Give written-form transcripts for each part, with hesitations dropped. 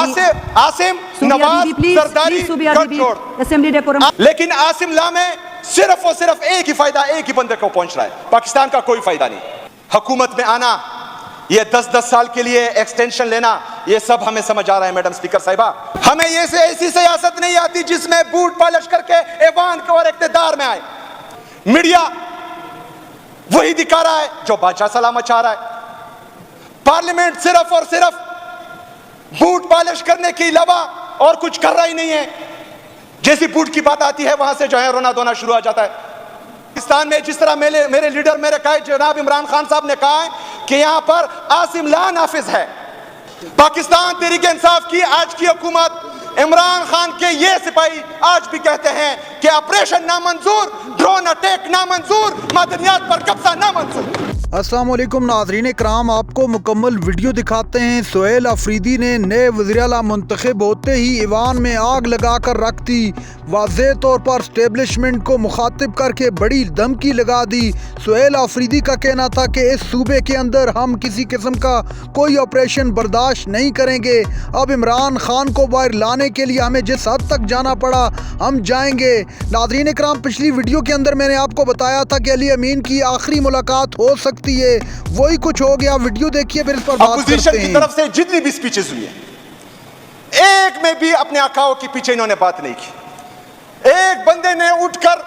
आसिम नवाज जरदारी गठजोड़, लेकिन आसिम ला में सिर्फ और सिर्फ एक ही फायदा, एक ही बंदे को पहुंच रहा है, पाकिस्तान का कोई फायदा नहीं। हुकूमत में आना, ये 10-10 साल के लिए एक्सटेंशन लेना, ये सब हमें समझ आ रहा है मैडम स्पीकर साहिबा। हमें ये से ऐसी सियासत नहीं आती जिसमें बूट पॉलिश करके ऐवान को और इख्तिदार में आए। मीडिया वही दिखा रहा है जो बादशाह सलाम मचा रहा है। पार्लियामेंट सिर्फ और सिर्फ बूट पॉलिश करने के अलावा और कुछ कर रहा ही नहीं है। जैसी बूट की बात आती है वहां से जो है रोना धोना शुरू हो जाता है। पाकिस्तान में जिस तरह मेरे लीडर मेरे कहा, जनाब इमरान खान साहब ने कहा है कि यहां पर आसिम ला नाफिज है। पाकिस्तान तहरीक इंसाफ की आज की हुकूमत, इमरान खान के ये सिपाही आज भी कहते हैं कि ऑपरेशन नामंजूर, ड्रोन अटैक नामंजूर, मादनियात पर कब्जा नामंजूर। अस्सलाम वालेकुम नाज़रीन इकराम, आपको मुकम्मल वीडियो दिखाते हैं। सुहेल अफरीदी ने नए वज़ीर-ए-आला मुंतखब होते ही ईवान में आग लगा कर रख दी। वाज़ेह तौर पर स्टेबलिशमेंट को मुखातिब करके बड़ी धमकी लगा दी। सुहेल अफरीदी का कहना था कि इस सूबे के अंदर हम किसी किस्म का कोई ऑपरेशन बर्दाश्त नहीं करेंगे। अब इमरान खान को बाहर लाने के लिए हमें जिस हद तक जाना पड़ा हम जाएंगे। नाज़रीन इकराम, पिछली वीडियो के अंदर मैंने आपको बताया था कि अली अमीन की आखिरी मुलाकात हो सकती है, वही कुछ हो गया। वीडियो देखिए फिर इस पर बात करते हैं। की तरफ से जितनी भी स्पीचेस हुई है, एक में भी अपने आकाओं के पीछे इन्होंने बात नहीं की। एक बंदे ने उठकर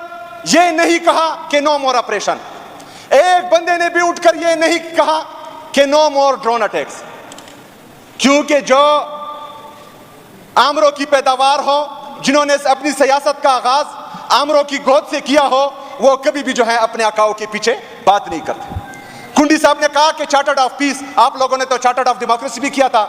ये नहीं कहा कि नो मोर ऑपरेशन, एक बंदे ने भी उठकर ये नहीं कहा कि नो मोर ड्रोन अटैक्स। क्योंकि जो आमरों की पैदावार हो, जिन्होंने अपनी सियासत का आगाज आमरों की गोद से किया हो, वो कभी भी जो है अपने आकाओं के पीछे बात नहीं करते। कुंडी साहब ने कहा कि चार्टर्ड ऑफ पीस, आप लोगों ने तो चार्टर्ड ऑफ डेमोक्रेसी भी किया था।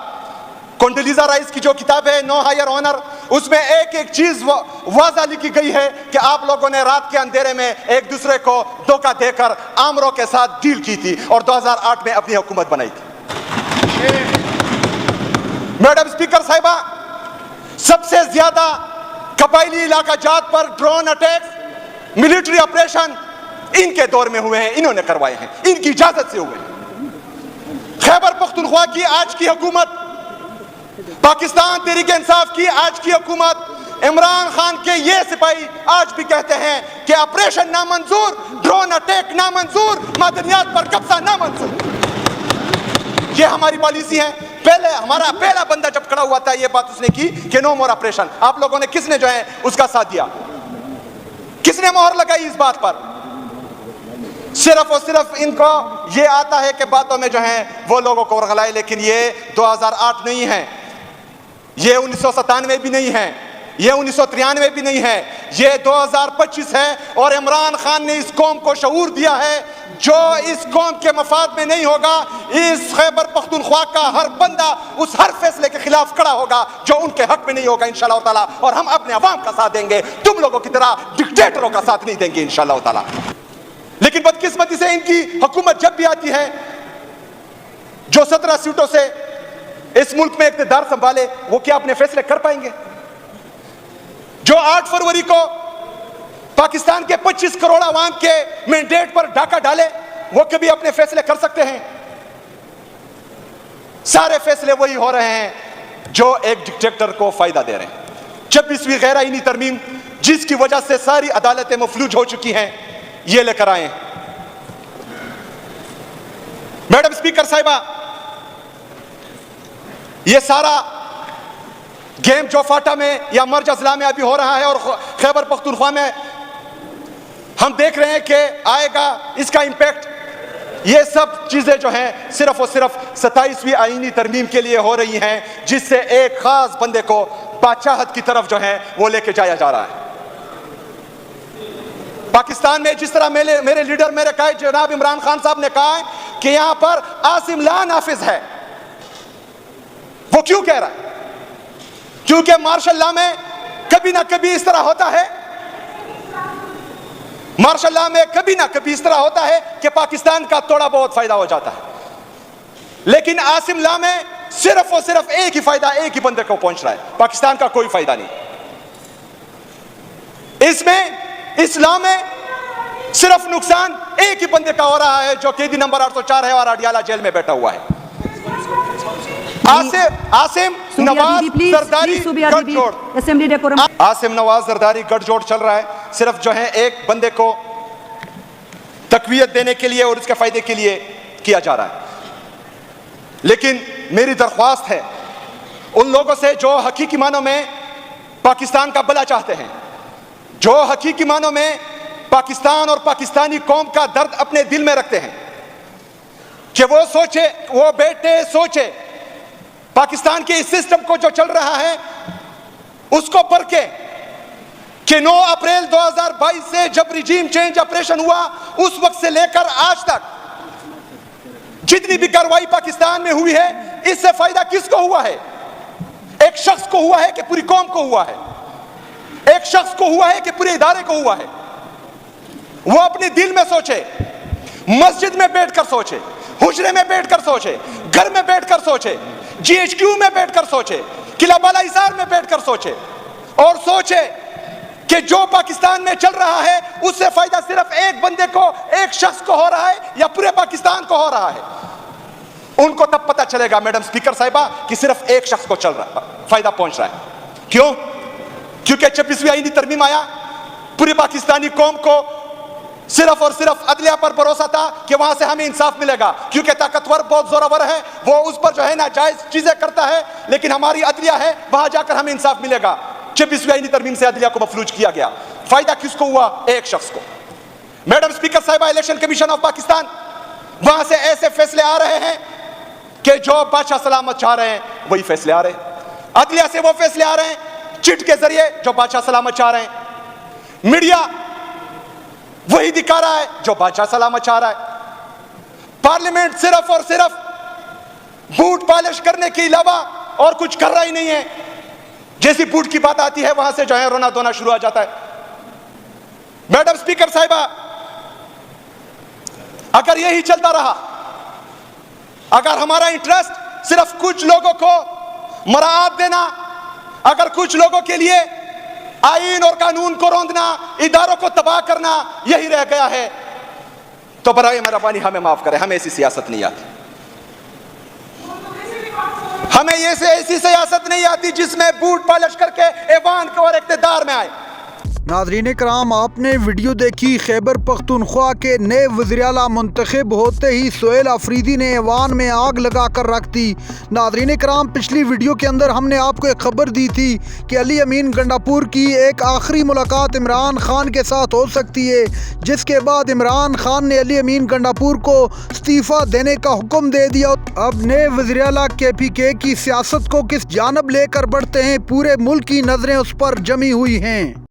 कोंडोलीजा राइस की जो किताब है नो हायर ऑनर, उसमें एक एक चीज वाज़ा लिखी गई है कि आप लोगों ने रात के अंधेरे में एक दूसरे को धोखा देकर आमरों के साथ डील की थी और 2008 में अपनी हुकूमत बनाई थी। मैडम स्पीकर साहिबा, सबसे ज्यादा कबायली इलाका जात पर ड्रोन अटैक, मिलिट्री ऑपरेशन इनके दौर में हुए हैं, इन्होंने करवाए हैं, इनकी इजाजत से हुए हैं। खैबर पख्तूनख्वा की आज की हुकूमत, पाकिस्तान तहरीक इंसाफ की आज की हुकूमत, इमरान खान के ये सिपाही आज भी कहते हैं कि ऑपरेशन नामंजूर, ड्रोन अटैक नामंजूर, मादनियात पर कब्जा नामंजूर। ये हमारी पॉलिसी है। पहले हमारा पहला बंदा जब खड़ा हुआ था ये बात उसने की कि नो मोर ऑपरेशन। आप लोगों ने किसने जो है उसका साथ दिया? किसने मोहर लगाई इस बात पर? सिर्फ और सिर्फ इनको ये आता है कि बातों में जो है वो लोगों को वर्गलाए, लेकिन ये 2008 नहीं है, ये 1997 भी नहीं है, ये 1993 भी नहीं है, ये 2025 है। और इमरान खान ने इस कौम को शऊर दिया है, जो इस कौम के मफाद में नहीं होगा, इस खैबर पख्तूनख्वा का हर बंदा उस हर फैसले के खिलाफ खड़ा होगा जो उनके हक में नहीं होगा इंशाअल्लाह ताला। और हम अपने अवाम का साथ देंगे, तुम लोगों की तरह डिक्टेटरों का साथ नहीं देंगे इंशाअल्लाह ताला। लेकिन बदकिस्मती से इनकी हुकूमत जब भी आती है, जो 17 सीटों से इस मुल्क में इक़्तिदार संभाले, वो क्या अपने फैसले कर पाएंगे? जो 8 फरवरी को पाकिस्तान के 25 करोड़ अवाम के मैंडेट पर डाका डाले, वो कभी अपने फैसले कर सकते हैं? सारे फैसले वही हो रहे हैं जो एक डिक्टेटर को फायदा दे रहे हैं। 26वीं गैर आईनी तरमीम, जिसकी वजह से सारी अदालतें मफलूज हो चुकी हैं, ये लेकर आए। मैडम स्पीकर साहिबा, ये सारा गेम जो फाटा में या मर्ज अजला में अभी हो रहा है और खैबर पख्तूनख्वा में हम देख रहे हैं कि आएगा इसका इंपैक्ट, ये सब चीजें जो हैं सिर्फ और सिर्फ 27वीं आईनी तरमीम के लिए हो रही हैं, जिससे एक खास बंदे को बादशाहत की तरफ जो है वो लेके जाया जा रहा है। पाकिस्तान में जिस तरह मेरे लीडर मेरे कहा, जनाब इमरान खान साहब ने कहा है कि यहां पर आसिम ला नाफिज है। वो क्यों कह रहा है? क्योंकि मार्शल लॉ में कभी ना कभी इस तरह होता है, मार्शल लॉ में कभी ना कभी इस तरह होता है कि पाकिस्तान का थोड़ा बहुत फायदा हो जाता है। लेकिन आसिम लॉ में सिर्फ और सिर्फ एक ही फायदा, एक ही बंदे को पहुंच रहा है, पाकिस्तान का कोई फायदा नहीं। इसमें इस लॉ में सिर्फ नुकसान एक ही बंदे का हो रहा है, जो कैदी नंबर 804 है और अडियाला जेल में बैठा हुआ है। आसिम नवाज जरदारी गठजोड़, असेंबली डेकोरम। आसिम नवाज जरदारी गठजोड़ चल रहा है, सिर्फ जो है एक बंदे को तकवीयत देने के लिए और उसके फायदे के लिए किया जा रहा है। लेकिन मेरी दरख्वास्त है उन लोगों से जो हकीकी मानों में पाकिस्तान का भला चाहते हैं, जो हकीकी मानों में पाकिस्तान और पाकिस्तानी कौम का दर्द अपने दिल में रखते हैं, कि वो सोचे, वो बैठे सोचे पाकिस्तान के इस सिस्टम को जो चल रहा है उसको पढ़ के कि 9 अप्रैल 2022 से जब रिजीम चेंज ऑपरेशन हुआ उस वक्त से लेकर आज तक जितनी भी कार्रवाई पाकिस्तान में हुई है, इससे फायदा किसको हुआ है? एक शख्स को हुआ है कि पूरी कौम को हुआ है? एक शख्स को हुआ है कि पूरे इदारे को हुआ है? वो अपने दिल में सोचे, मस्जिद में बैठकर सोचे, हुजरे में बैठकर सोचे, घर में बैठकर सोचे, GHQ में बैठकर सोचे, किला बाला हिसार में बैठकर सोचे और सोचे कि जो पाकिस्तान में चल रहा है उससे फायदा सिर्फ एक बंदे को, एक शख्स को हो रहा है या पूरे पाकिस्तान को हो रहा है। उनको तब पता चलेगा मैडम स्पीकर साहिबा कि सिर्फ एक शख्स को चल रहा फायदा पहुंच रहा है। क्यों? क्योंकि 26वीं आईनी तरमीम आया, पूरी पाकिस्तानी कौम को सिर्फ और सिर्फ अदलिया पर भरोसा था कि वहां से हमें इंसाफ मिलेगा, क्योंकि ताकतवर बहुत जोरावर है, वो उस पर जो है ना जायज चीजें करता है, लेकिन हमारी अदलिया है वहां जाकर हमें इंसाफ मिलेगा। 26वीं आईनी तरमीम से अदलिया को मफलूज किया गया। फायदा किसको हुआ? एक शख्स को। मैडम स्पीकर साहिबा, इलेक्शन कमीशन ऑफ पाकिस्तान, वहां से ऐसे फैसले आ रहे हैं कि जो बादशाह सलामत चाह रहे हैं वही फैसले आ रहे हैं। अदलिया से वो फैसले आ रहे हैं चिट के जरिए जो बादशाह सलामत चाह रहे हैं। मीडिया वही दिखा रहा है जो बादशाह सलामत चाह रहा है। पार्लियामेंट सिर्फ और सिर्फ बूट पॉलिश करने के अलावा और कुछ कर रहा ही नहीं है। जैसी बूट की बात आती है वहां से जो है रोना धोना शुरू हो जाता है। मैडम स्पीकर साहिबा, अगर यही चलता रहा, अगर हमारा इंटरेस्ट सिर्फ कुछ लोगों को मराहत देना, अगर कुछ लोगों के लिए आईन और कानून को रौंदना, इदारों को तबाह करना यही रह गया है, तो बराए मेहरबानी हमें माफ करें, हमें ऐसी सियासत नहीं आती। हमें ये से ऐसी सियासत नहीं आती जिसमें बूट पॉलिश करके ऐवान को और इक़्तिदार में आए। नाज़रीन कराम, आपने वीडियो देखी खैबर पख्तूनख्वा के नए वज़ीर-ए-आला मुंतखब होते ही सुहेल अफरीदी ने ऐवान में आग लगा कर रख दी। नाज़रीन कराम, पिछली वीडियो के अंदर हमने आपको एक खबर दी थी कि अली अमीन गंडापुर की एक आखिरी मुलाकात इमरान खान के साथ हो सकती है, जिसके बाद इमरान खान ने अली अमीन गंडापुर को इस्तीफ़ा देने का हुक्म दे दिया। अब नए वज़ीर-ए-आला KPK की सियासत को किस जानब लेकर बढ़ते हैं, पूरे मुल्क की नज़रें उस पर जमी हुई हैं।